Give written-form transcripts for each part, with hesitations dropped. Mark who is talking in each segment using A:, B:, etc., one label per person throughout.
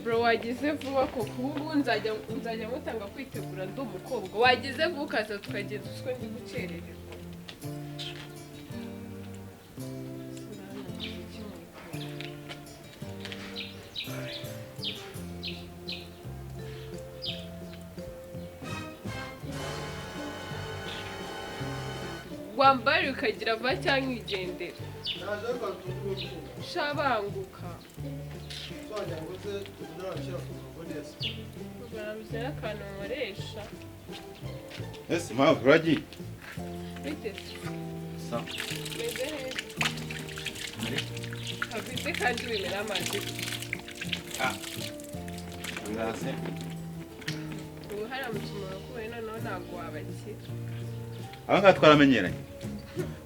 A: bro wagize vuba ko kubu nzajya mutanga kwitegura ndi umukobwa wagize vuba ukaza tukagenda uswe ndi gucerererwa wambari ukagira vuba cyangwa igendera shabanguka Barabuze akantu nkoresha.
B: Ese mpamvu uragiye?
A: Bite?
B: Sa.
A: Meze neza. Habite kandi wimera amazi.
B: Ngase.
A: Ubu hari amutumura kubera noneho ntabwo wabakira.
B: Aba ngaha twaramenyeranye.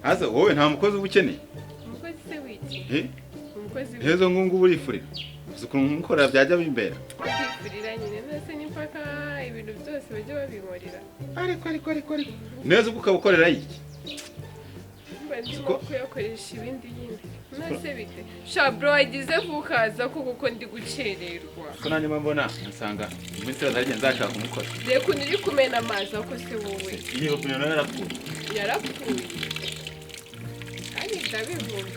B: Hasa wowe nta mukozi ubukeneye.
A: Umukozi se wiki? Umukozi wiki?
B: Hezo ngungu burifurira. Ukuntu nkorera byajya bimbera.
A: Kwifurira nyine nase n'impaka ibintu byose bajye babinkorera.
B: Ariko. Neza ubwo ukabukorera iki?
A: Ndimo kuyakoresha ibindi yindi. Nase bite? Sha bro wagize vukaza kuko ndi gucererwa.
B: Ko nanye mbona nsanga iminsi yazajya nzashaka umukora.
A: Reko niri kumena amazi ako se wowe.
B: Iyo opinion yarapfuye.
A: Yarapfuye. Ari ndabivuga.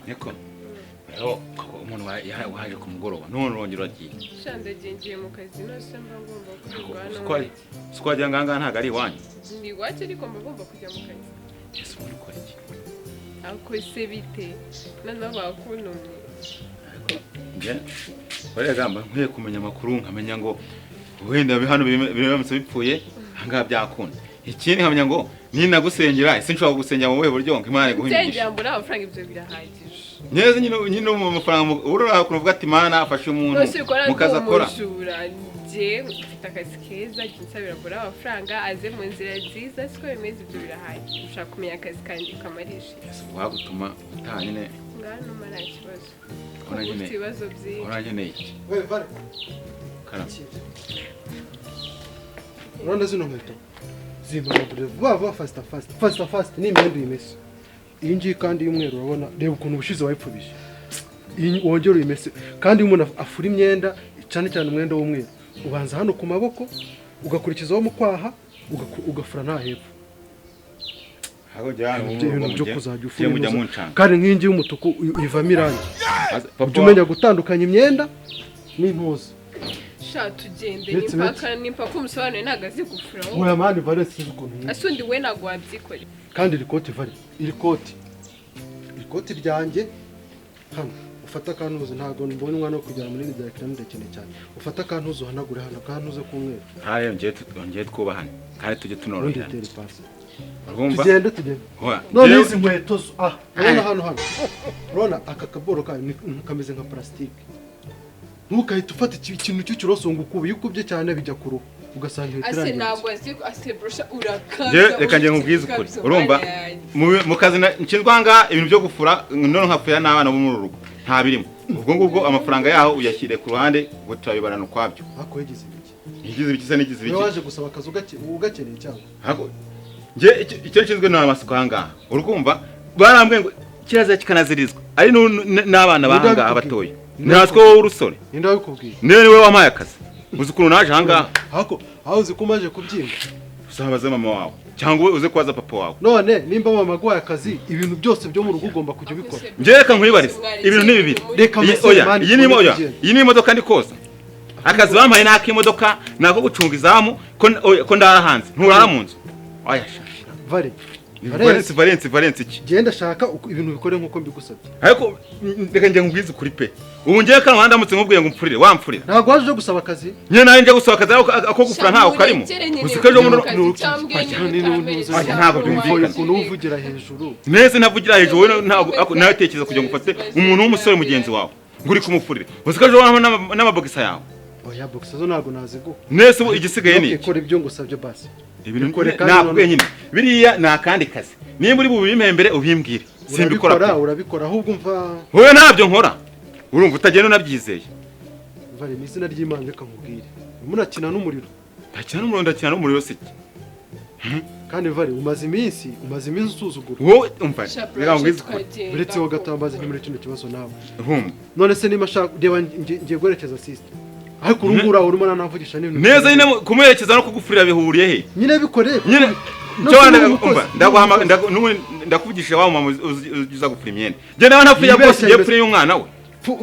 B: Niko. Rero umuntu waje ku mugoroba none urongera uragiye.
A: Shandagiye mu kazi nose mba ngomba kujya
B: Squad nganga ntago ari iwanyu.
A: Ni wacu ariko mba ngomba kujya mu kazi.
B: Yesu umuntu ukora iki?
A: Ako se bite? Nana bakunumye.
B: Ariko nge baragamba nkwiye kumenya amakuru nkamenya ngo wenda hano biramutse bipfuye hanga byakunda. Ikindi nkamenya ngo ninagusengera ese nshobora gusengera mu buhe buryo ngo Imana iguhimishe.
A: Nsengera mbura amafaranga ibyo birahagije.
B: Neza nyine mu mafaranga urura kuvuga ati Imana afashe umuntu mukaza akora.
A: Nje mfite akazi keza ginsabira mbura amafaranga aze mu nzira nziza siko bimeze ibyo birahagije. Ushaka kumenya akazi kandi kamarisha.
B: Wagutuma utanyine
A: ngano mara kibazo.
B: Ufite
A: ibibazo byinshi.
B: Urankeneye iki?
C: We vale.
B: Kana.
C: Uranda zino nkweto. Zimbabure vuba fast ni imyenda imese. Iyi ngiyi kandi y'umweru urabona reba ukuntu ubushize wayipfubije. Iyi wongera imese kandi umuntu afura imyenda cyane umwenda w'umweru. Ubanza hano ku maboko ugakurikizaho mu kwaha ugafura nta hepfo.
B: Hago jana
C: ibintu byo kuzajya ufura. Kandi nk'ingi y'umutuku ivamo irangi. Umenya gutandukanya imyenda n'intuza.
A: Tugende n'impaka umusobanuro ntago azi gufura wowe.
C: Oya mani vale sizukuntu.
A: Asundi we ntago wabyikore.
C: Kandi iri koti vale. Iri koti ryanjye hano ufata kantuzo ntago mbonye umwana wo kujya muri direction ndekene cyane. Ufata kantuzo hanagure hano kantuze kumweru.
B: Haye ngiye twubahane kandi tujye tunorohera.
C: Tugende. None izi nkweto urabona hano. Urabona aka kaboro kameze nka plastic. Ntukahita ufata ikintu cy'urosongo ukubi ukubye cyane bijya ku ruhu ugasanga
A: ase ntabwo ase brosha urakaza.
B: Reka ngiye nkubwize ukuri urumva mu kazi nshinzwanga ibintu byo gufura none nkafuya n'abana bo muri rugo nta birimo ubwo ngubwo amafaranga yaho uyashyire ku ruhande ngo turabibarana ukwabyo.
C: Hako yagize
B: ibiki se nigize ibiki
C: waje gusaba akazi ugakeneye cyangwa
B: hako nge icyo nshinzwe n'amasiko hanga urumva barambwe ngo kiraza kikanazirizwa ari n'abana bahanga abatoye natwe wowe urusore
C: ninde wabikubwiye
B: nene we wamaye akazi uzi ukuntu naje hanga
C: hako aho uzi kumaje kubyimba
B: uzabaza mama wawe cyangwa uze kwaza papa wawe
C: none nimba mama agwaye akazi ibintu byose byo mu rugo ugomba kujya ubikora.
B: Ngereka nkwibariza ibintu ni bibiri oya iyi ni imodoka ndi koza akazi bampaye n'akimodoka nako gucunga izamu ko ndara hanze nturara mu nzu oya
C: vale
B: Valence iki
C: genda shaka ibintu bikore nkuko mbigusabye
B: ariko reka ngiye nkubwize kuri pe ubu ngiye kana wandamutse nkubwiye ngo mpfurire wampfurira
C: ntabwo waje gusaba akazi
B: nyine nawe ngiye gusaba akazi ako gufura ntaho karimo usikaje mu ntabwo byumvikana
C: ukuntu uvugira hejuru
B: nese ntavugira hejuru wowe ntabwo nawe tekereza kugira ngo ufate umuntu w'umusore mugenzi wawe nguri kumufurira usikaje n'amabogisa yawe
C: oya boxa zo ntabwo naziguha
B: nese igisigaye ni
C: ikora ibyo ngusabye basi
B: ibintu nakubwiye nyine biriya ni akandi kazi nimba uri bubimpembere ubimbwire simbikora
C: urabikora ahubwo umva
B: wowe ntabyo nkora urumva utagenda unabyizeye
C: vale ni izina ry'Imana reka nkubwire munakina n'umuriro
B: ndakina n'umuriro siki
C: kandi vare umaze iminsi usuzugura
B: wowe umva
A: Shabra,
B: reka ngwize
A: tukagenda.
C: uretse wo gatambaza muri kino kibazo nawe
B: humba
C: none se niba shaka reba ngiye guherekeza sister ariko urungura urimo nanavugisha n'ibintu
B: neza nyine kumuherekeza no kugufurira bihuriye he
C: nyine bikoreye
B: nyine cyo umva ndakuvugisha wa mama uza gufura imyenda je nawe ntafuye bose je fure y'umwana we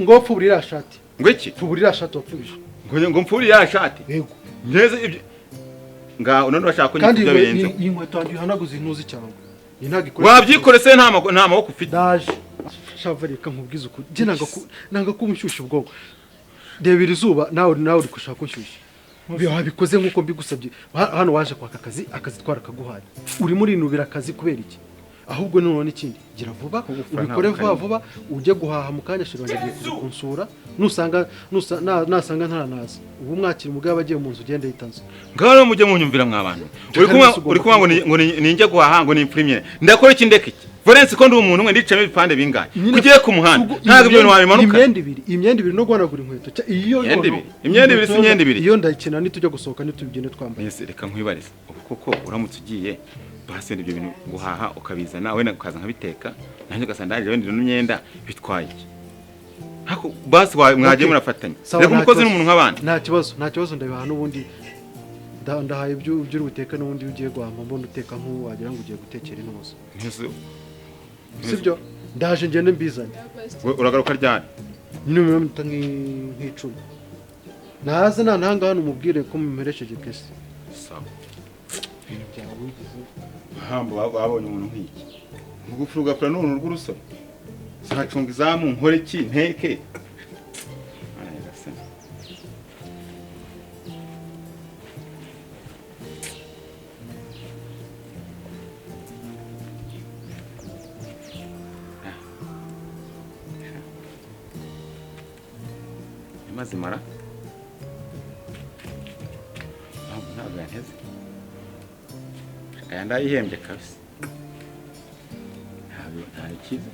C: ngo pfuburira shati
B: ngo iki
C: pfuburira shati wapfubije
B: ngo mfurira shati
C: yego
B: neza ibyo nga none bashaka ko
C: kandi
B: nyifite birenze
C: iyi nkweto yanjye ihanaguza intuzi cyangwa intaga ikora
B: wabyikore se nta maboko ufite
C: daje shavare nkubwiza ukuri je nanga kumushyushya ubwonko debira izuba nawe uri gushaka kunshyushya wabikoze nkuko mbigusabye hano waje kwaka akazi twarakaguhaye uri muri nubira akazi kubera iki ahubwo none ikindi gira vuba ubikore vuba ujye guhaha mu kanya shiro ngiye kunsura nasanga ntaranaza ubu mwakira umugabo agiye mu nzu ugende yitanze
B: ngaho mujye munyumvira mwabantu uri kuma ngo ninjye guhaha ngo nimprimye ndakora iki ndeke iki Valence ko ndi umuntu umwe ndicamo ibipande bingahe kugiye ku muhanda ntago ibyo wabimanuka
C: imyenda ibiri no guhanagura inkweto iyo
B: imyenda ibiri si imyenda ibiri
C: iyo ndayikina nitujya gusohoka nitubigende twambaye
B: ese reka nkwibarize kuko uramutse ugiye basende ibyo bintu guhaha ukabizana we ukaza nkabiteka nanjye ugasandaje wenda n'imyenda bitwaye hako basi mwagiye murafatanya reka umukozi n'umuntu nk'abandi
C: nta kibazo ndabihaha n'ubundi ndahaye ibyo uri buteka n'ubundi ugiye guhamba mbona uteka nk'uwo wagira ngo ugiye gutekera intuza sibyo ndaje ngende mbizanye
B: uragaruka ryari
C: nyine mu minota nk'icumi naza nantanga hano umubwire ko mumeresheje kese
B: sawa hamba babonye umuntu nk'iki ugufura ugafura n'uruntu rw'urusoro zacunga izamu nkore ki nteke mazimara ntabwo yanteze aya ndayihembye kabisa nta kiza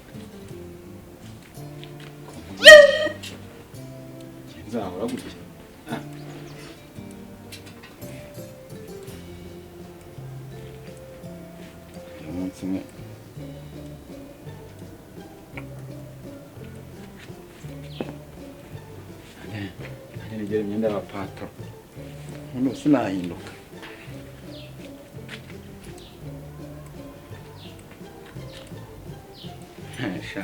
B: nzahora gutya umunsi umwe nigera imyenda y'abapataro hano sinahinduka sha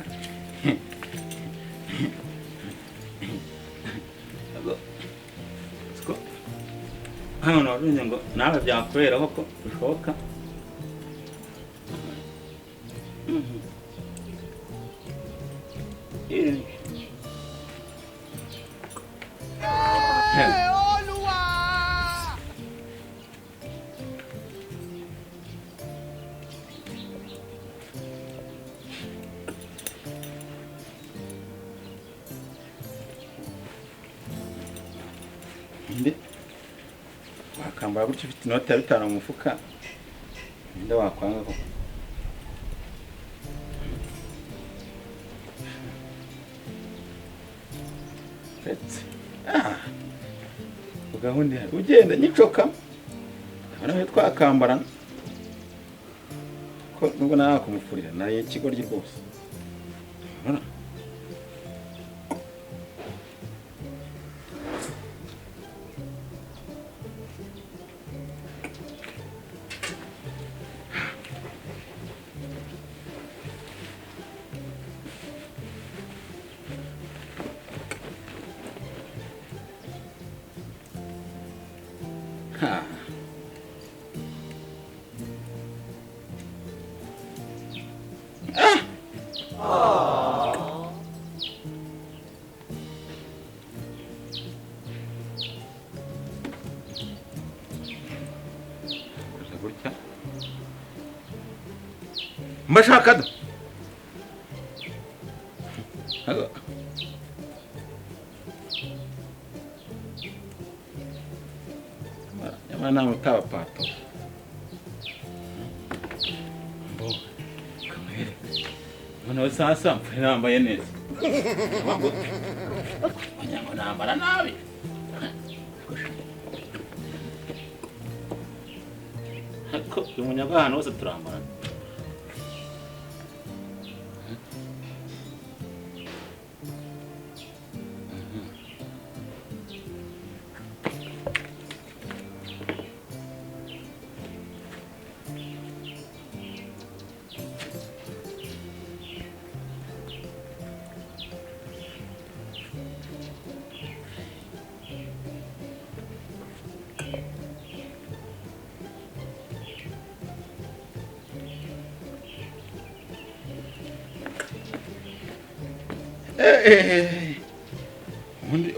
B: hano narumenye ngo nawe byakorera koko bishoboka wakambara gutyo ufite inoti ya 5 mu mufuka ninde wakwanga ko ugahunda ugenda nyicoka nawe twakambarana ko nubwo nawe kumufurira naye ikigoryi rwose mbashaka da nyamara nta mutaba pato mbo kamere noneho sasa mpfure nambaye neza ngo nambara nabi ariko uyu munyaga ahantu hose turambarana.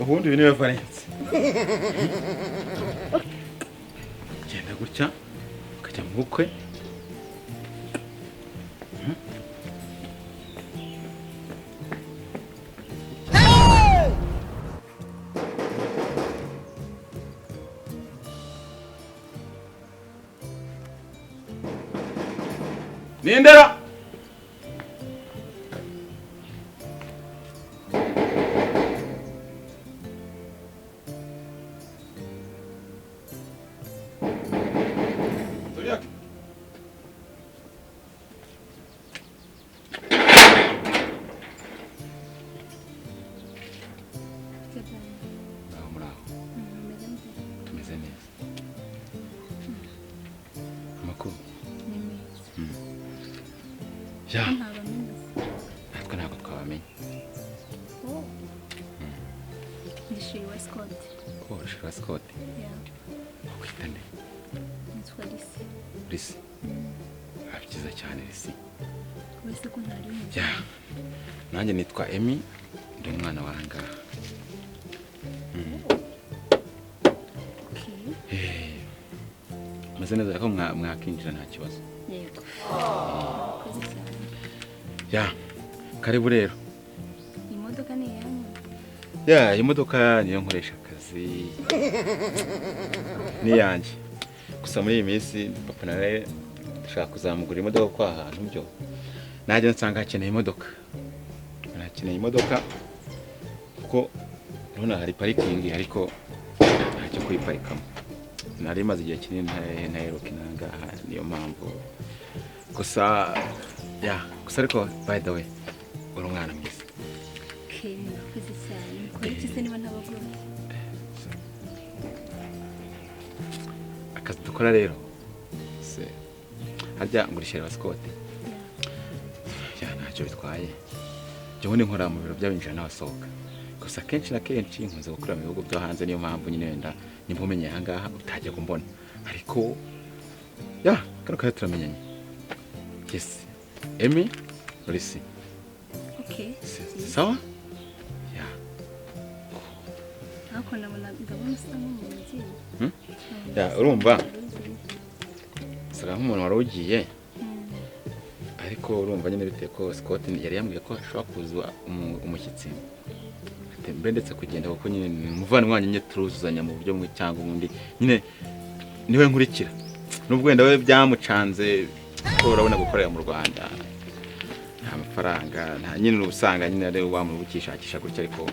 B: ubundi bine Valence genda gutya ukajya mu bukwe Nindera Ya, natwe ntabwo twabamenye.
D: Ndishiriwe Scott.
B: Oh, Shira Scott.
D: Yeah.
B: Ukwita nde?
D: Nitwa Lisi.
B: Lisi. Byiza cyane Lisi.
D: Wese ko ntari mu.
B: Ya. Nanjye nitwa Emi, ndi umwana wanga.
D: Okay.
B: Maze neza ko mwakinjira nta kibazo.
D: Yego.
B: Ya, karibu rero.
D: Imodoka ni yanyu?
B: Ya, imodoka niyo nkoresha akazi. Ni yanjye. Gusa muri iyi minsi papa nawe ndashaka kuzamugura imodoka kwa ahantu byo. Najye nsanga hakeneye imodoka. Nakeneye imodoka kuko none hari parking ariko ntacyo kuyiparikamo. Nari maze igihe kinini ntaheruka inangaha niyo mpamvu. Gusa ya, gusa ariko by the way uri umwana mwiza.
D: Okay, murakoze cyane. Mukora iki se niba ntabagura?
B: Akazi dukora rero se harya ngurishira Scott. Ya, ntacyo bitwaye. Jye ubundi nkora mu biro by'abinjira n'abasohoka. Gusa kenshi na kenshi nkunze gukora mu bihugu byo hanze niyo mpamvu nyine wenda nimba umenye aha ngaha utajya kumbona. Ariko ya, kano kaya turamenyanye. Yes. Emi, Lisi.
D: Okay.
B: Sawa? Ya.
D: Ako ndabona usa nk'umugi.
B: Ya, urumva? Saka nk'umuntu wari ugiye. Ariko urumva nyine biteye ko Scott yari yambwiye ko ashobora kuza umushyitsi. Mbe ndetse kugenda kuko nyine umuvandimwe wanjye nyine turuzuzanya mu buryo bumwe cyangwa ubundi. Nyine niwe nkurikira. Nubwo wenda we byamucanze ko urabona gukorera mu Rwanda. Nta mafaranga, nta nyine ubusanga nyine ari wamubukishakisha gutya ariko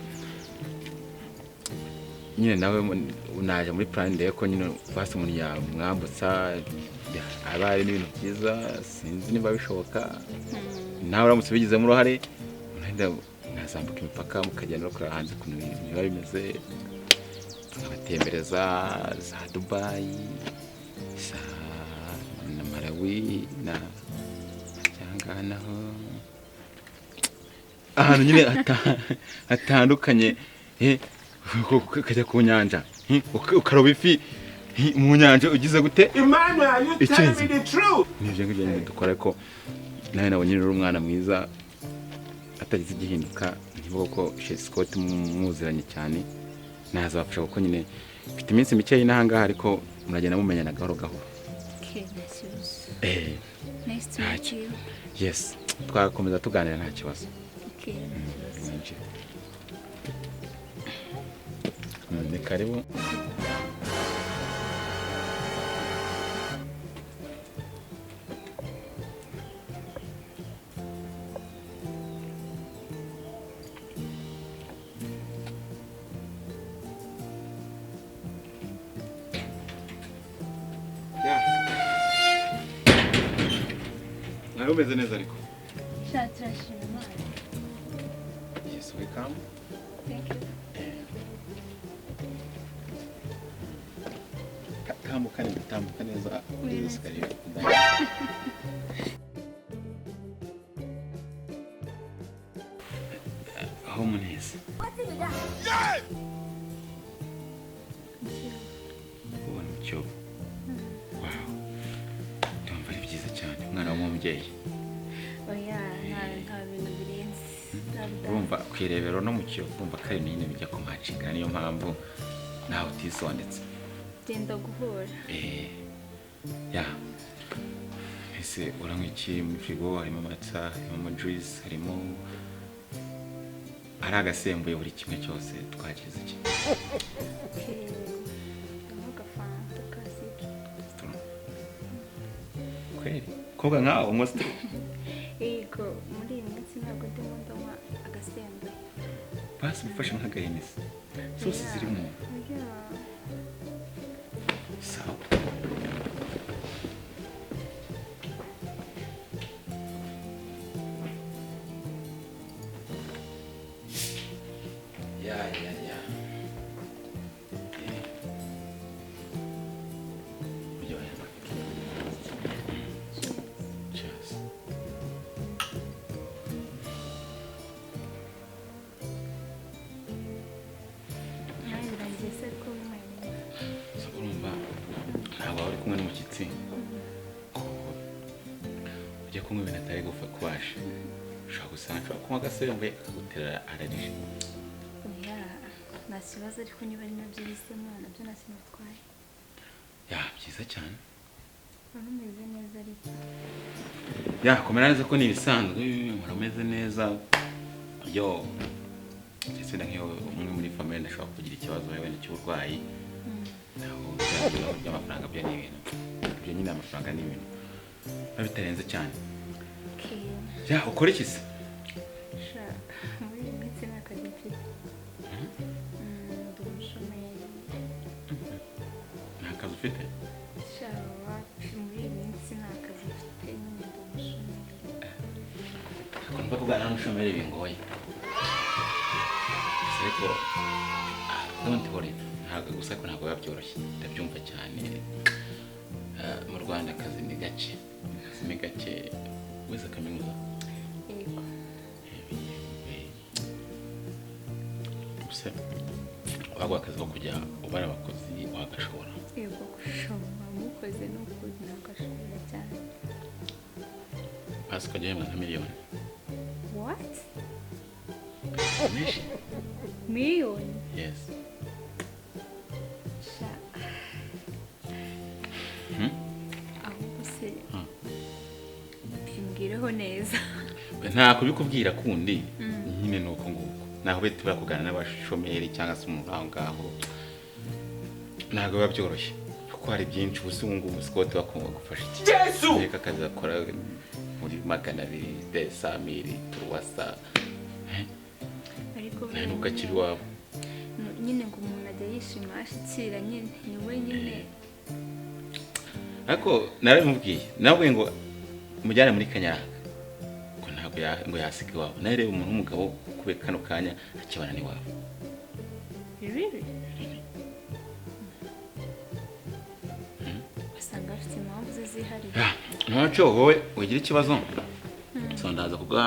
B: nyine nawe unaje muri plan de ko nyine basi umuntu yamwambutsa abari n'ibintu byiza sinzi niba bishoboka. Nawe uramutse bigizemo uruhare wenda nazambuka imipaka mukagenda no kuri hanze kuntu biba bimeze tukabatembereza za Dubai na Malawi na cyangwa naho ahantu nyine hatandukanye ukajya ku nyanja ukaroba ifi mu nyanja ugize gute ikinzi nibyo ngibyo dukora ko nawe nabonye rero umwana mwiza atagize igihinduka ntivuga ko Scott muziranye cyane nazabafasha kuko nyine mfite iminsi mike y'inahangaha ariko muragenda mumenyana gahoro gahoro.
D: Okay, nice to meet you.
B: Yes, twakomeza tuganira nta kibazo.
D: Okay.
B: Ni karibu. Mwari umeze neza ariko.
D: turashima Imana.
B: Yes, welcome.
D: Thank you.
B: Tambuka neza kuri esikariye. Aho muneza. Ubona icyo. Wow. Ndumva ari byiza cyane. Umwana w'umubyeyi.
D: Oya, nta bintu birenze.
B: Urumva kwirebero no mu cyo kumva kare nyine bijya kumacinga niyo mpamvu nawe utisondetse.
D: Genda guhura.
B: Ya. Ese uranywa iki muri frigo? Harimo amata, harimo juice, harimo ari agasembuye buri kimwe cyose twakize iki.
D: Agafanta kasiki.
B: Kweli? Koga nkaho umusitiri?
D: Yego, muri iyi minsi ntabwo ndimo ndanywa agasembuye.
B: Basi bifashe nk'agahenesi. Zose zirimo. Sawa. Ya. Cheers. Urumva ntabwo wari kumwe n'umushyitsi ujya kunywa ibintu atari gupfa kubasha ushobora gusanga ashobora kunywa agasembuye akagutera ararije.
D: Oya, nta kibazo ariko niba ari nabyo bihisemo nabyo nta kintu bitwaye.
B: Ya byiza cyane.
D: Wari umeze neza ariko.
B: Ya komera neza ko ni ibisanzwe murameze neza. Yo ndetse na nk'iyo umwe muri famille ndashobora kugira ikibazo yewe cy'uburwayi. Naho by'amafaranga byo ni ibintu. Byo nyine amafaranga ni ibintu. Babitarenze cyane. Ya ukora iki se?
D: Muri iyi minsi nta kazi mfite. Ndi umushomeri.
B: Nta kazi ufite?
D: Muri iyi minsi nta kazi mfite nyine ndi umushomeri.
B: Kumva kuganira n'umushomeri bingoye. Ariko don't worry. Gusa ko ntabwo biba byoroshye. Ndabyumva cyane. Mu Rwanda akazi ni gake. Akazi ni gake. Wese kaminuza.
D: Yego.
B: Gusa wagwa akazi ko kujya ubara abakozi wagashobora.
D: Yego gushoma mukoze no kuzi nagashobora cyane.
B: Pasi kujya yemwa nka miliyoni.
D: What?
B: Meshi?
D: Miliyoni?
B: Yes.
D: Ahubwo se bimbwireho neza.
B: Nta kubikubwira kundi nyine nuko nguko. Naho bete bakugana n'abashomeri cyangwa se umuntu aho ngaho. Ntabwo biba byoroshye. Kuko hari byinshi ubusungu umusikoti wakumva gufasha iki. Reka akazi akora muri 200 desamiri turwasa.
D: Ariko
B: nubwo akiri wabo.
D: Nyine ngo umuntu ajya yishima ashikira nyine ni we nyine.
B: Ariko naramubwiye nawe ngo mujyane muri Kanyaranga. Ko ntabwo ngo yasiga iwabo. Nawe reba umuntu w'umugabo kube kano kanya akibana n'iwabo.
D: Really? Usanga afite impamvu ze zihariye.
B: Ntacyo wowe ugira ikibazo. So ndaza kuga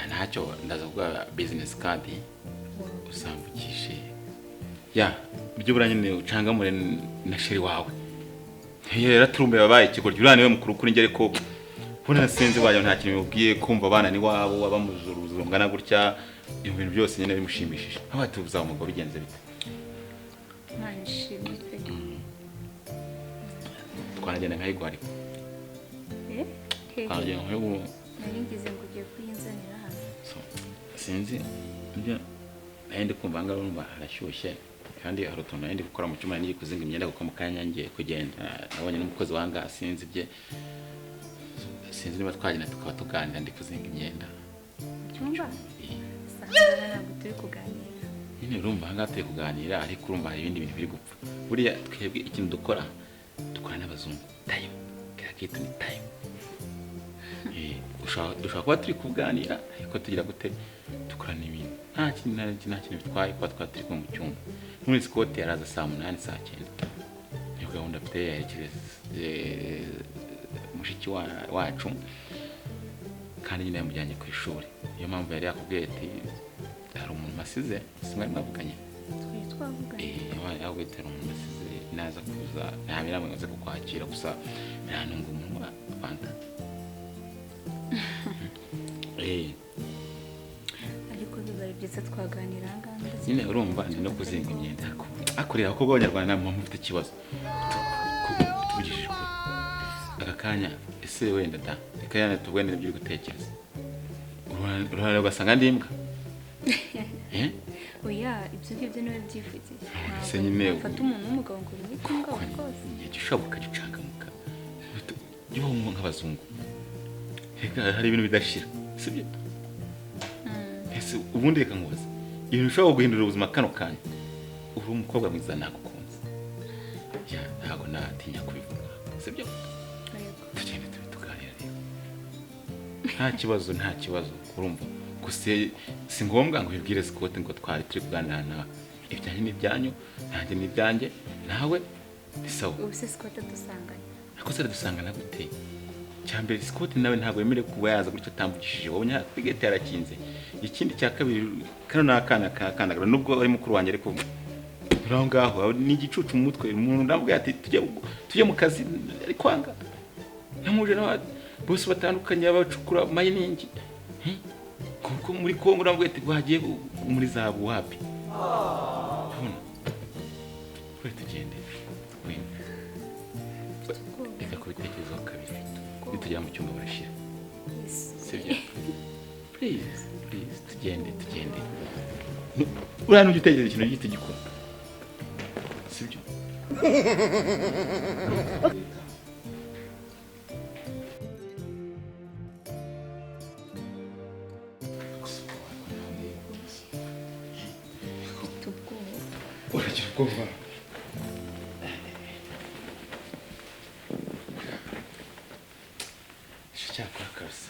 B: ntacyo ndaza kuga business card usambukishe. Byubura nyine ucangamure na sheri wawe. Rero turumbe babaye ikigoryo urane we mukuru kuri ngere ko ubona nasenze wayo nta kintu mubwiye kumva abana ni wabo abamuzuruzo ngana gutya ibintu byose nyine bimushimishije. Aho tuvuza umugabo bigenze bite?
D: Manishimye pe.
B: Twanagenda nkayigwa ariko. Twanagenda nkayigwa.
D: Naringize ngo ugiye kuyinzanira hano.
B: Sinzi ibyo nahende kumva ngaro numva harashyushye kandi hari utuntu nahende gukora mu cyuma ngiye kuzinga imyenda kuko mu kanya ngiye kugenda nabonye n'umukozi wanga sinzi bye. Sinzi niba twagenda tukaba tuganira ndi kuzinga imyenda.
D: Cyumba? Sanga ntabwo turi kuganira.
B: nyine urumva ahangaha turi kuganira ariko urumva hari ibindi bintu biri gupfa buriya twebwe ikintu dukora n'abazungu time kira kitu ni time dushobora kuba turi kuganira ariko tugira gute dukorana ibintu nta kintu bitwaye kuba twaba turi mu cyumba muri Scott yaraza saa 8 saa 9 niyo gahunda afite yerekeje mushiki wacu kandi nyine yamujyanye ku ishuri niyo mpamvu yari yakubwiye ati hari umuntu masize simwe mwavuganye
D: twavuganye
B: yagwetera umuntu masize naza kuza ntabira amaze kukwakira gusa ntanunga umuntu wa fanta
D: ariko bibaye byiza twaganira nganda
B: nyine urumva ndi no kuzinga imyenda akorera ko bw'abanyarwanda mu mufite ikibazo tubigishije kure aka kanya ese wenda da reka yana tubwene ibyo gutekereza urahara ugasanga ndimbwa
D: oya ibyo ngibyo niwe byivugiye
B: se nyine
D: ufata umuntu w'umugabo ngo ubitunga rwose
B: igishoboka gicangamuka yo nk'abazungu hari ibintu bidashira sibyo ese ubundi reka nkubaza ibintu bishobora guhindura ubuzima kano kanya uri umukobwa mwiza nagukunze ya ntago natinya kubivuga sibyo tugende tuganira rero nta kibazo urumva gusa si ngombwa ngo ubibwire Scott ngo twari turi kuganira nawe ibyanyu n'ibyanyu nanjye n'ibyanjye nawe bisawa
D: ubu se Scott dusanganye
B: ako se dusangana gute cyambere Scott nawe ntabwo yemereye kuba yaza gutyo atambukishije wowe nya kwigete yarakinze ikindi cya kabiri kano nakana nubwo ari mukuru wanjye ariko uraho ngaho ni igicucu mu mutwe umuntu ndamubwira ati tujye mu kazi ari kwanga namuje n'abandi bose batandukanye abacukura mining kuko muri Kongo ndamubwira ati bagiye muri zahabu wapi ubona kuri tugende reka kubitekerezo kabiri nitugera mu cyumba barashira sibyo please tugende urana ugitekereza ikintu gito gikora sibyo uragira ubwoba cyakora kabisa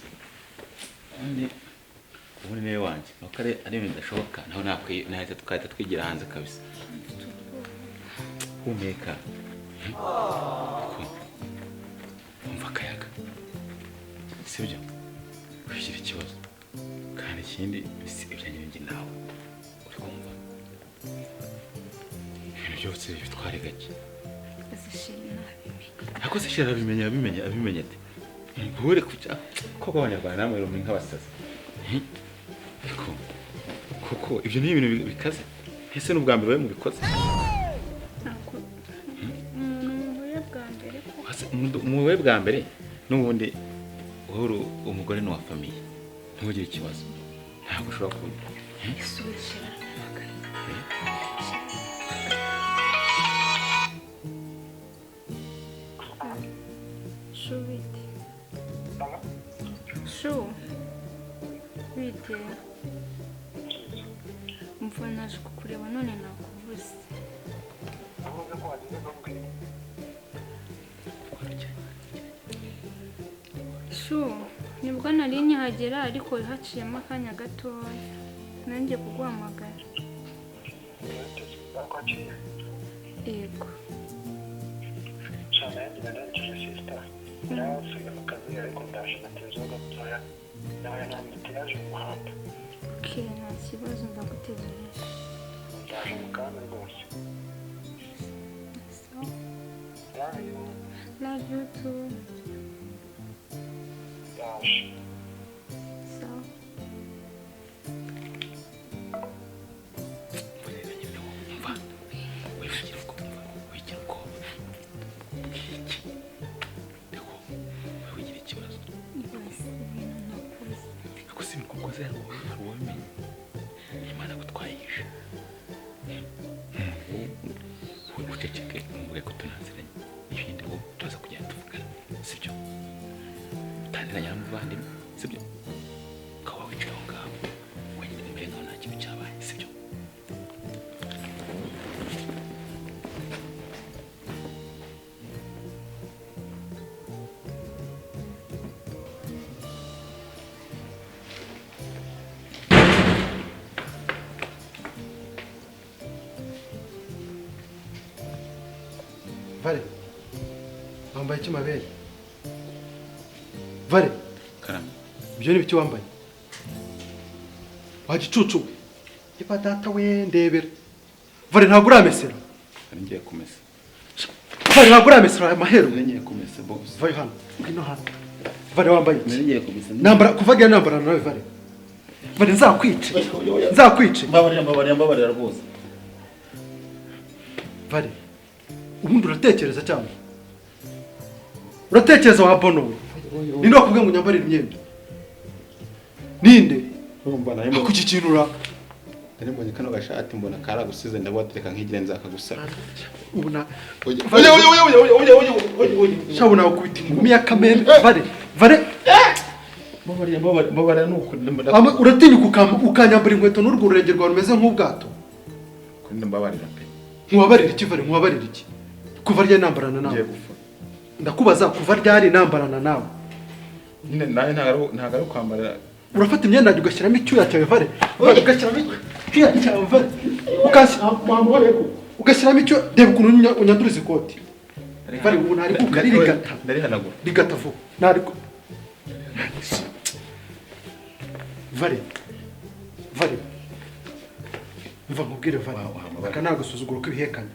B: ubundi niwe wanjye nuko ari ibintu bidashoboka naho nahita tukahita twigira hanze kabisa humeka umva akayaga sibyo ugira ikibazo kandi ikindi ibyanjye njye nawe uri kumva ibintu byose bitware gake ako se shira abimenya ati ntibure kujya koko abanyarwanda namwe rumwe nk'abasazi kuko ibyo ni ibintu bikaze ese n'ubwa mbere mu bikoze mu we bwa mbere n'ubundi wowe umugore ni wa famiye ntugire ikibazo ntabwo ushobora kuba
D: bite mva naje kukureba none nakubuze nibwo nari nkihagera ariko haciyemo akanya gatoya nanjye kuguhamagara yego okay, nta kibazo ndagutegereje love you too
B: Imana gutwayisha uceceke umuvuge ko tunaziranye ibindi wo tuza kugenda tuvugana sibyo utandiranye n'umuvandimwe sibyo ukaba wicaye aho ngaho wenyine imbere nkaho nta kintu cyabaye sibyo
C: Vale. Wambaye iki mabere? Vale.
B: Karame.
C: Ibyo ni biki wambaye? Wagicucu. Iba data we ndebera. Vale ntabwo uramesera.
B: Ari ngiye kumesa.
C: Vale ntabwo uramesera amahero.
B: Ari ngiye kumesa boss.
C: Vai hano. Ngwino hano. Vale wambaye iki?
B: Ari ngiye kumesa.
C: Nambara kuvaga nambara nawe Vale. Vale nzakwice. Nzakwice.
B: Mbabarira rwose.
C: Vale. Ubundi uratekereza cyane. Uratekereza wa bono we. Ninde wakubwiye ngo nyambarire imyenda? Ninde?
B: Urumva nayo
C: Ako kikinura.
B: Nari mbonye kano gashati mbona karagusize ndabatereka nkigire nzakagusara.
C: Ubuna.
B: Oye.
C: Shabona ukubita ingumi ya kamere. Vale. Vale.
B: Mbabarira nuko
C: Ama uratinyuka ukanyambara inkweto n'urwo rurenge rwawe rumeze nk'ubwato.
B: kuri mbabarira pe.
C: Nkubabarira iki Vale? Nkubabarira iki? Kuva rya nambarana nawe. Ndakubaza kuva ryari nambarana nawe.
B: Nyine nawe ntago ari kwambara.
C: Urafata imyenda yanjye ugashyiramo icyuya cyawe Vale. Ugashyiramo icyuya cyawe Vale. Ugashyiramo icyuya. Reba ukuntu unyanduriza ikoti. Vale ubu ntari kuka ririgata.
B: Ndarihanagura.
C: Rigata vuba. Ntari Vale. Vale. Mva nkubwire Vale. Aka nagusuzuguro k'ibihekane.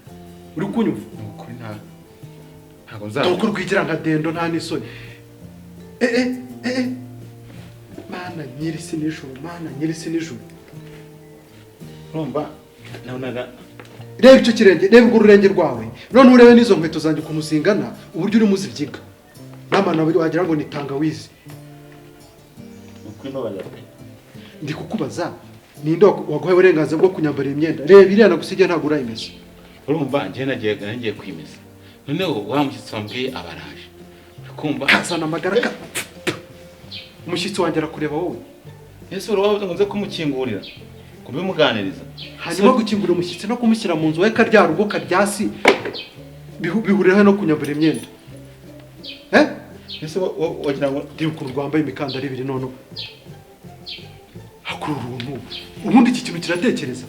C: Uri kunyumva?
B: Nukuri ntago
C: Ntabwo rwigira nka dendo nta n'isoni. Mana nyirisi n'ijuru, mana nyirisi n'ijuru.
B: urumva nabonaga
C: Reba icyo kirenge, reba urwo rurenge rwawe. None urebe n'izo nkweto zanjye ukuntu zingana, uburyo uri muzibyiga. N'amana wagira ngo ni tangawizi.
B: nukuri mbabarira pe.
C: Ndi kukubaza, ninde waguhaye uburenganzira bwo kunyambarira imyenda? Reba iriya nagusigiye ntabwo urayimesa.
B: Urumva njye nagiye kwimesa. Noneho wa mushyitsi wambwiye abaraje. Kumva
C: Kazana amagara. Umushyitsi wanjye arakureba wowe.
B: ese urabavuze ngo nze kumukingurira. Kubimuganiriza.
C: Hanyuma gukingura umushyitsi no kumushyira mu nzu we karya rugo karyasi. Bihurira no kunyambarira imyenda.
B: Ese wagira ngo
C: Ndi ukuntu rwambaye imikandara ibiri none. Hakurura ubuntu. Ubundi iki kintu kiratekereza.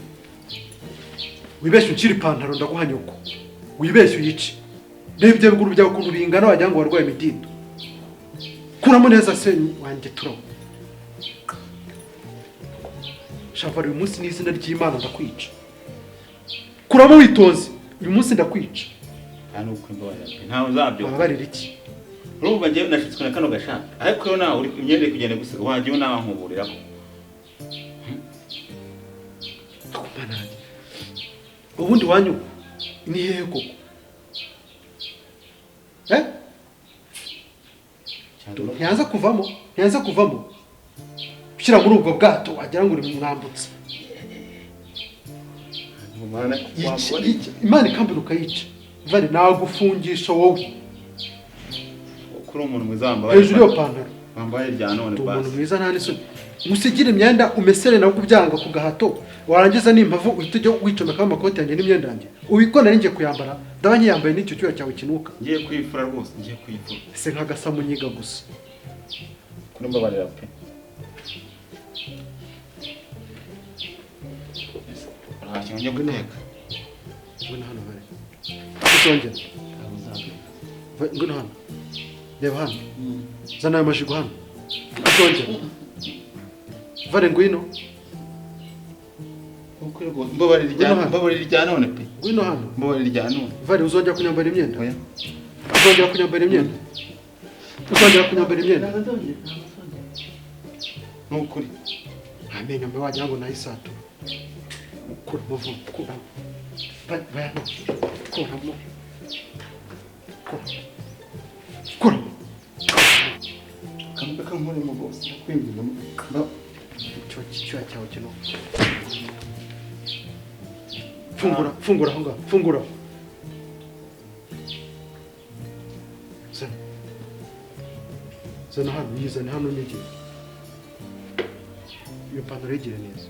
C: Wibeshye ukiri ipantaro ndaguha nyoko. Wibeshye uyice. Reba ibyo biguru byawe ukuntu bingana wagira ngo warwaye imidido. Kuramo neza se wanjye turaho. Shavari uyu munsi n'izina ry'Imana ndakwica. Kuramo witonze. Uyu munsi ndakwica.
B: hano uko mbabarira pe. Ntawe uzabyo.
C: Babarira iki?
B: Urumva njye nashitswe na kano gashaka. Ariko rero nawe uri imyenda iri kugenda gusa wagiye nawe nkuburiraho.
C: Akumananye. Ubundi wanyu ni hehe koko? Ntiyanza kuvamo. Ushyira muri ubwo bwato wagira ngo uri mwambutse. Imana ikambira ukayica. Vale nagufungisha wowe.
B: Kuri umuntu mwiza wambaye.
C: Hejuru yo pantaro.
B: Wambaye rya none basi.
C: Umuntu mwiza nta n'isoni. Musigire imyenda umesere nawe kubyanga ku gahato. Warangiza n'impavu uhita ujya wicomeka amakoti yanjye n'imyenda yanjye. Ubikona ninjye kuyambara. Ndaba nyiyambaye n'icyo cyuya cyawe kinuka.
B: Ngiye kwifura rwose, ngiye kwifura.
C: Ese nk'agasa munyiga gusa.
B: Kuri mbabarira pe. Urahashye njye guteka.
C: Ngwino hano Vale. Usongera. Ngwino hano. Reba hano. Zana ayo majigo hano. Usongera. Vale ngwino.
B: Mbabarira rya none pe.
C: Ngwino hano.
B: Mbabarira rya none.
C: Vale uzongera kunyambara imyenda.
B: Oya.
C: Uzongera kunyambara imyenda. Uzongera kunyambara imyenda.
B: Nukuri.
C: Amenyo mbe wagira ngo nayisato. Kuramo vuba. Kuramo. Bayano. Kuramo. Kuramo.
B: Kambeka nkore mu boss. Kwimbiza mu.
C: Cyo cyawe kino. Fungura aho ngaho. Fungura. Zana hano, yizana hano n'igihe. Iyo pantaro yigire neza.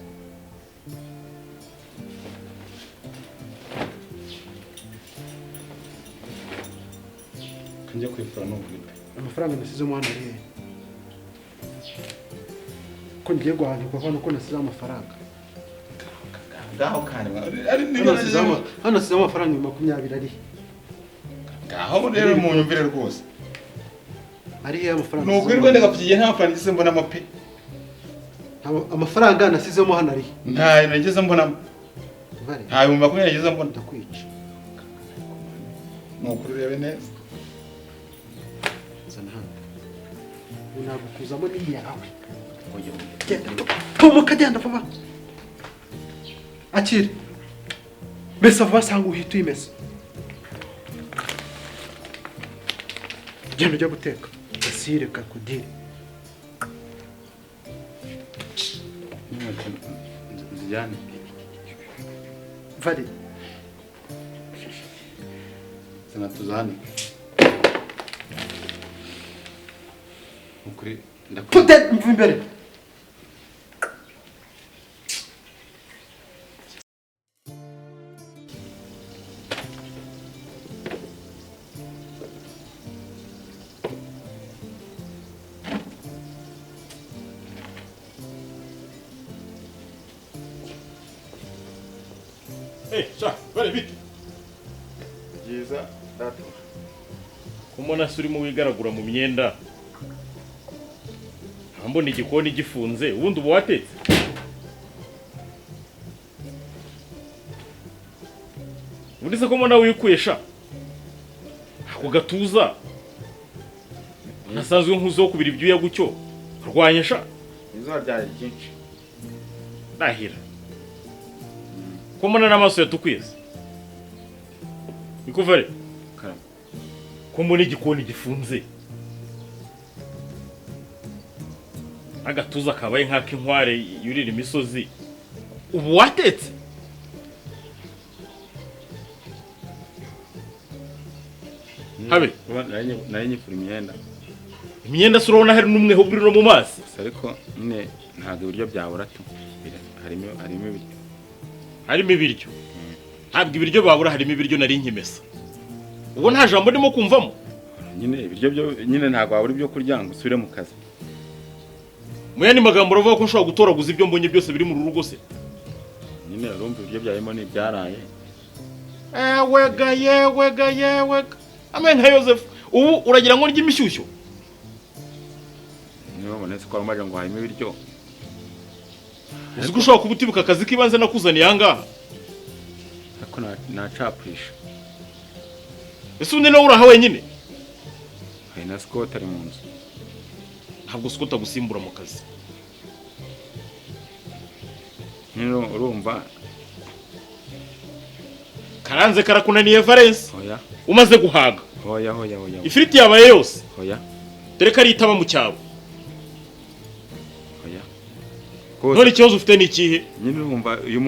B: Kanjye kwifura n'uburi pe.
C: Amafaranga nasizemo hano ari hehe? Ko ngiye guhanirwa hano ko nasize amafaranga.
B: Ngaho kandi
C: Hano nasize amafaranga 20 ari.
B: aho rero mu nyumvire rwose
C: ari he amafaranga
B: nuko irwende gapfiye nta mafaranga ngeze mbonamo pe
C: amafaranga nasizemo hano ari
B: nta nageze mbonamo
C: vale
B: nta 20 nageze mbona
C: ndakwica
B: nuko urebe neza
C: zana hano unagukuzamo n'iyawe genda tumuka genda vuba akiri mbese vuba sanga uhita uyimesa genda ujya guteka gasire kakudire
B: zijyane
C: vale
B: sana tuzane ukuri
C: pute mva imbere
E: Bari bite
B: byiza data
E: kumona se urimo wigaragura mu myenda mbona igikoni gifunze ubundi ubu watetse ubundi se ko mbona wikwesha ako gatuza nasanzwe nkuzo kubira ibyuya gucyo rwanya sha
B: izuba ryari ryinshi
E: ndahira ko mbona n'amaso yatukweze ikuvare
B: karama
E: ko mbona igikoni gifunze agatuza kabaye nk'akinkware yurira imisozi ubu watetse habe
B: nari nyifura
E: imyenda se urabona hari n'umwe buri no mu mazi
B: ariko nyine ntabwo ibiryo byabura tu harimo ibiryo
E: harimo ibiryo ntabwo ibiryo babura harimo ibiryo nari nkimesa ubu nta jambo ndimo kumvamo
B: nyine ibiryo byo nyine ntabwo wabura ibyo kurya ngo usubire mu kazi
E: mu yandi magambo uravuga ko nshobora gutoraguza ibyo mbonye byose biri mu rugo se
B: nyine urumva ibiryo byarimo n'ibyaraye
E: wega amen nka Yozefu ubu uragira ngo ndye imishyushyu
B: niba ubonetse ko wamaje ngo harimo ibiryo
E: uzi ko ushobora kuba utibuka akazi k'ibanze nakuzaniye aha ngaha
B: ariko nacapurisha
E: ese undi nawe uraha wenyine
B: hari na Scott ari mu nzu
E: ntabwo Scott agusimbura mu kazi
B: nyine urumva
E: karanze karakunaniye Valence
B: oya
E: umaze guhaga
B: oya
E: ifiriti yabaye yose
B: oya
E: dore ko ari itaba mu cyabo
B: oya
E: none ikibazo ufite ni ikihe
B: nyine urumva uyu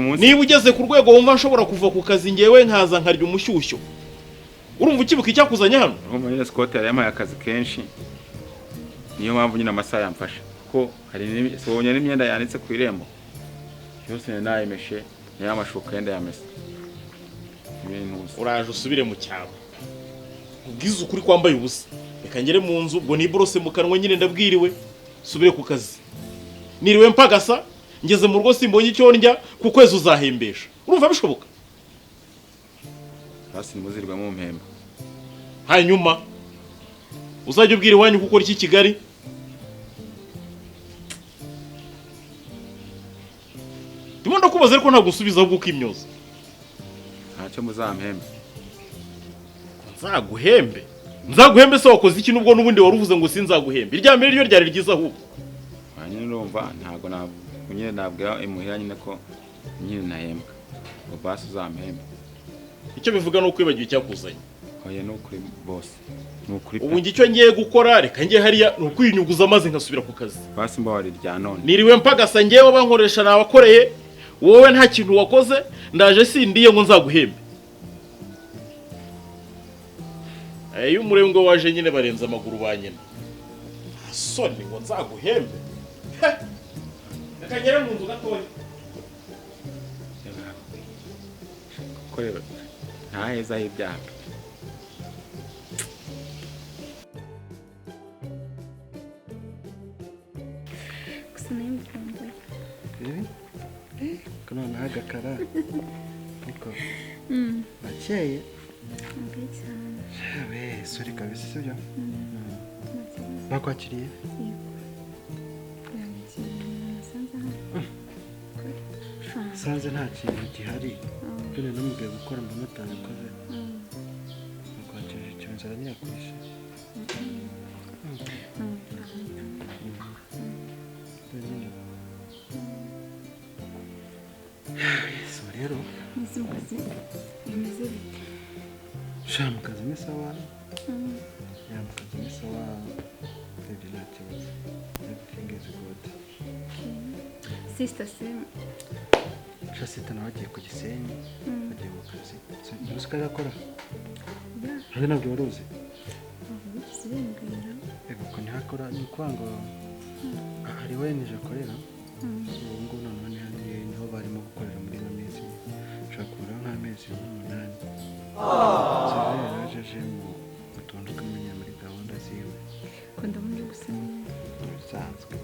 B: munsi
E: niba ugeze ku rwego wumva nshobora kuva ku kazi ngewe nkaza nkarya umushyushyu urumva ukibuka icyakuzanye hano
B: urumva nyine Scott yari yamaye akazi kenshi niyo mpamvu nyine amasaha yamfasha ko hari sobonye n'imyenda yanitse ku irembo yose nayimeshe niyo amashuka yenda yamese
E: uraje usubire mu cyabo ubwiza ukuri kwambaye ubusa reka ngere mu nzu ubwo niborose mu kanwa nyine ndabwiriwe subire ku kazi niriwe mpagasa ngeze mu rugo simbonye icyo ndya ku kwezi uzahembesha urumva bishoboka
B: hasi nimuzirwa mu mpemba
E: hanyuma uzajya ubwira iwanyu gukora iki Kigali ndimo ndakubaza ariko ntabwo usubiza ahubwo ukimyoza
B: ntacyo muzampembe
E: nzaguhembe se wakoze iki nubwo n'ubundi waruvuze ngo sinzaguhembe irya mbere ryo ryari ryiza ahubwo
B: nyine urumva ntabwo nyine nabwira imuhira nyine ko nyine nahembwa ngo basi uzampembe
E: icyo bivuga ni ukwibagiwe icyakuzanye
B: oya ni ukuri bose ni ukuri
E: ubu icyo ngiye gukora reka ngiye hariya ni ukwinyuguza maze nkasubira ku kazi
B: basi mbawari rya none
E: niriwe mpagasa ngewe bankoresha nabakoreye wowe nta kintu wakoze ndaje sindiye ngo nzaguhembe iyo umurebe ngo waje nyine barenza amaguru ba nyina soni ngo nzaguhembe reka ngere mu nzu gatoya
B: korera nta heza h'ibyaha
D: gusa nayo mbikumbuye
C: noneho agakara uko nakeye
D: okay cyane.
C: yewe sorry kabisa sibyo
D: Nta kibazo.
C: bakwakiriye sanze nta kintu gihari bino namubwiye gukora mbona atabikoze bakwakirije ikintu nzara ntiyakoresha so rero sha mu kazi ni sawa ya mu kazi ni sawa ibyo nta kibazo everything is good
D: Sister Sim.
C: sha sita nawe agiye ku Gisenyi agiye mu kazi uzi ko arakora hari nabyo wari uzi ego ko ntihakora ni ukuvuga ngo hari weneje akorera ubu ngubu noneho niho barimo gukorera muri ino minsi ushobora kumara nk'amezi nk'umunani rero yajeje mu tuntu ukamenya muri gahunda ziwe
D: Ko ndabona gusa neza.
C: bisanzwe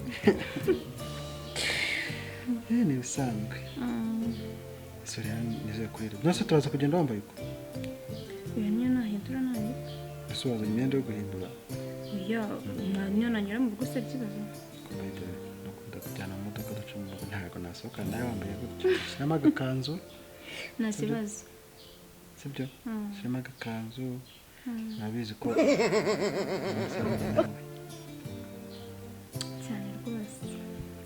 C: ni bisanzwe so rero nizeye kurira byose turaza kugenda wambaye uko
D: Iyo niyo nahindura nayo.
C: ese wazanye imyenda yo guhindura
D: Oya, niyo nanyura mu rugo se ikibazo.
C: nakunda kujyana mu modoka duca mu rugo ntabwo nasohoka nawe wambaye gutyo shyiramo agakanzu
D: Nta kibazo.
C: sibyo shyiramo agakanzu nabizi ko
D: Cyane rwose.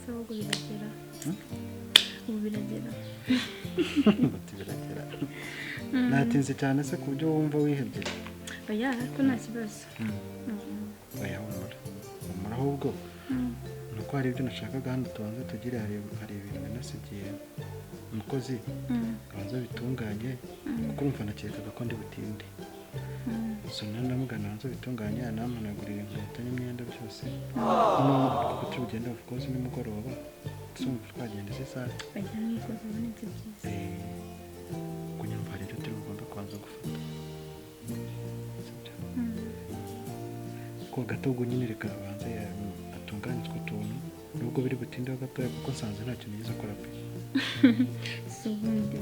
D: Saba ubwo biragera. Ubu biragera.
C: biragera natinze cyane se ku buryo wumva wihebye
D: Oya, ariko nta kibazo.
C: oya humura ahubwo ni uko hari ibyo nashakaga hano tubanza tugire hari ibintu binasigiye umukozi abanza bitunganye kuko urumva nakekaga ko ndi butinde so namugana abanza bitunganye anamanagurira inkweto n'imyenda byose kuko turi bugende of course nimugoroba tumva twagenda izi saha
D: Bajya mwikoza n'ibyo byiza.
C: kunyumva hari ibyo turi bugomba kubanza gufata ko gatogo nyine reka abanza atunganye utwo tuntu nubwo biri butindeho gatoya kuko nsanze nta kintu yiza akora pe
D: Si ubundi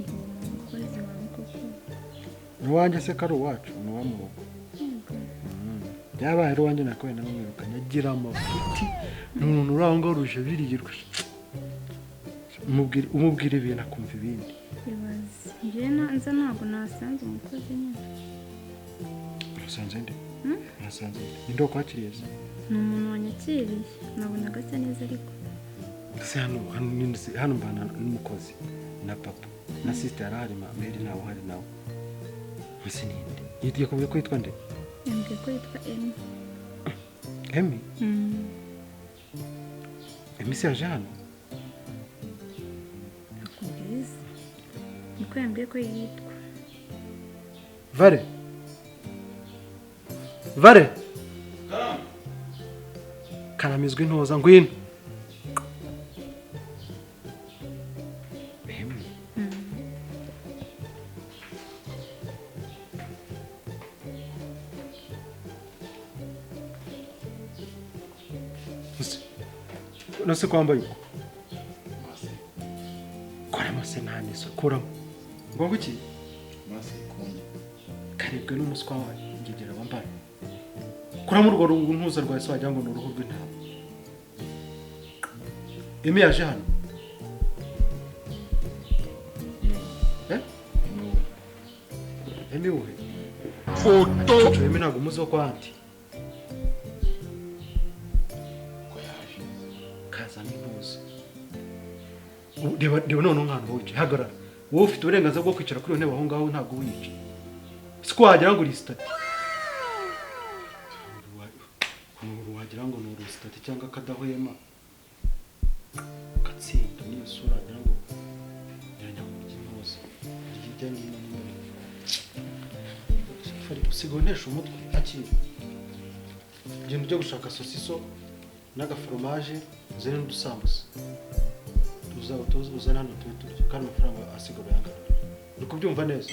D: ngo umukozi wawe koko.
C: n'uwanjye se ko ari uwacu ni uwa mu rugo byabaye ari uwanjye nakoye namwirukanye agira amafuti ni umuntu uri aho ngaho ruje biriyirwe umubwira ibintu akumva ibindi
D: Bibaze. Njyewe nza ntabwo nasanze umukozi nyine.
C: nasanze nde nasanze nde ninde wakwakiriye se
D: Ni umuntu wanyakiriye. Nabonaga asa neza ariko.
C: se hano mbana n'umukozi na papa na sister yarahari meri ntawe uhari nawe ese ninde yitwa kubye ko yitwa nde
D: Yambwiye ko yitwa Emmy.
C: Emmy Emmy se yaje hano
D: Nakubwiza. Niko yambwiye ko yitwa.
C: Vare karamizwa intoza ngwino Emmy nose kwambaye uko koramo se nta niso kuramo ngo iki karibwe n'umuswa ngegera wambaye kuramo urwo runtuza rwawe se wagira ngo ni uruhu rw'intama Emmy yaje hano Emmy wowe foto Emmy ntabwo umuzi wo kwa anti kazana impuzu reba none umwana wicaye hagarara wowe ufite uburenganzira bwo kwicara kuri iyo ntebe aho ngaho ntabwo wicaye si ko wagira ngo uri sitati wagira ngo ni urusitati cyangwa akadahwema gatsinda niyo sura wagira ngo nyiranyamurya hose hirya n'ino n'imbere usigaye untesha umutwe akiri ugenda ujya gushaka sosiso n'agaforomaje uzane n'udusambusa uzana hano tube turya kandi amafaranga asigaye uyangana uri kubyumva neza